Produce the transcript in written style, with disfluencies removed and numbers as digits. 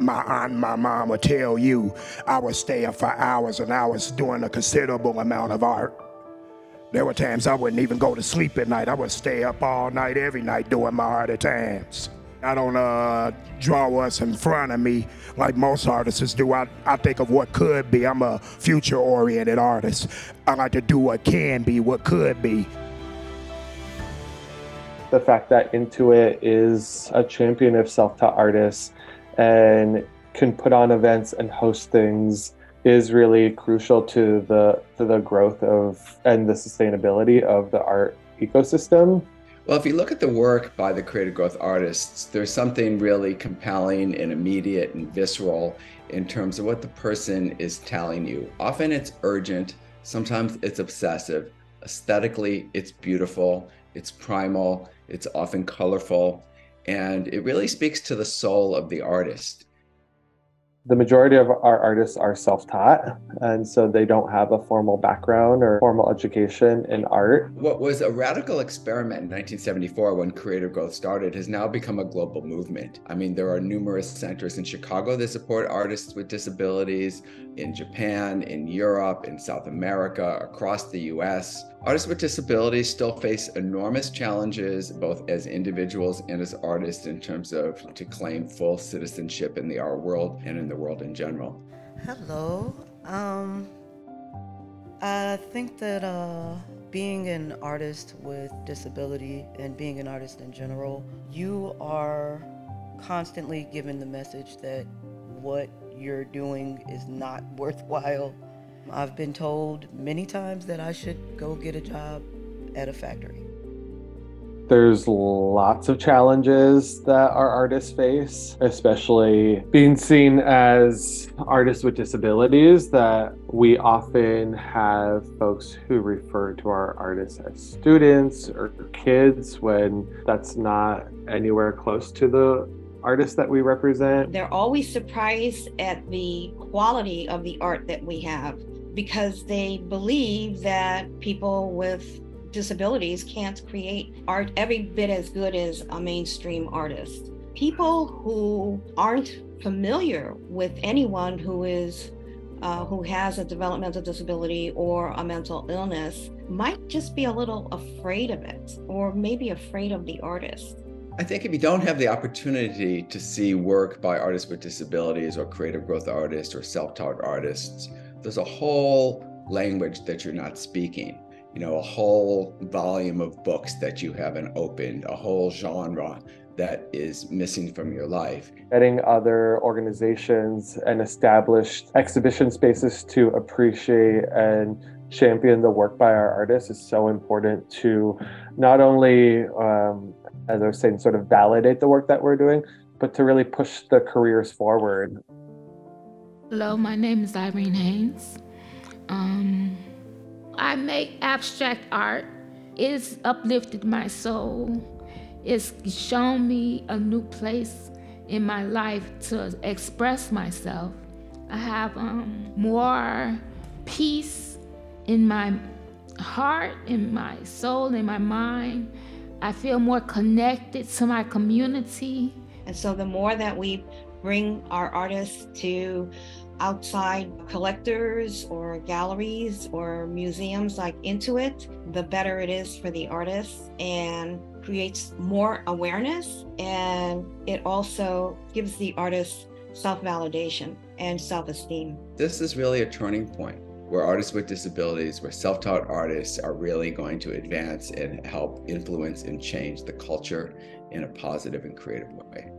My aunt and my mom would tell you I was staying for hours and hours doing a considerable amount of art. There were times I wouldn't even go to sleep at night. I would stay up all night, every night doing my art at times. I don't draw what's in front of me like most artists do. I think of what could be. I'm a future-oriented artist. I like to do what can be, what could be. The fact that Intuit is a champion of self-taught artists and can put on events and host things is really crucial to the growth of and the sustainability of the art ecosystem. Well, if you look at the work by the creative growth artists, there's something really compelling and immediate and visceral in terms of what the person is telling you. Often it's urgent, sometimes it's obsessive. Aesthetically, it's beautiful, it's primal, it's often colorful, and it really speaks to the soul of the artist. The majority of our artists are self-taught, and so they don't have a formal background or formal education in art. What was a radical experiment in 1974 when creative growth started has now become a global movement. I mean, there are numerous centers in Chicago that support artists with disabilities, in Japan, in Europe, in South America, across the US. Artists with disabilities still face enormous challenges, both as individuals and as artists, in terms of to claim full citizenship in the art world and in the world in general. Hello. I think that being an artist with disability and being an artist in general, you are constantly given the message that what you're doing is not worthwhile. I've been told many times that I should go get a job at a factory. There's lots of challenges that our artists face, especially being seen as artists with disabilities, that we often have folks who refer to our artists as students or kids when that's not anywhere close to the artists that we represent. They're always surprised at the quality of the art that we have because they believe that people with disabilities can't create art every bit as good as a mainstream artist. People who aren't familiar with anyone who has a developmental disability or a mental illness might just be a little afraid of it, or maybe afraid of the artist. I think if you don't have the opportunity to see work by artists with disabilities or creative growth artists or self-taught artists, there's a whole language that you're not speaking. You know, a whole volume of books that you haven't opened, a whole genre that is missing from your life. Getting other organizations and established exhibition spaces to appreciate and champion the work by our artists is so important to not only, as I was saying, sort of validate the work that we're doing, but to really push the careers forward. Hello, my name is Irene Haynes. I make abstract art. It's uplifted my soul. It's shown me a new place in my life to express myself. I have more peace in my heart, in my soul, in my mind. I feel more connected to my community. And so the more that we bring our artists to outside collectors or galleries or museums like Intuit, the better it is for the artists and creates more awareness. And it also gives the artists self-validation and self-esteem. This is really a turning point where artists with disabilities, where self-taught artists are really going to advance and help influence and change the culture in a positive and creative way.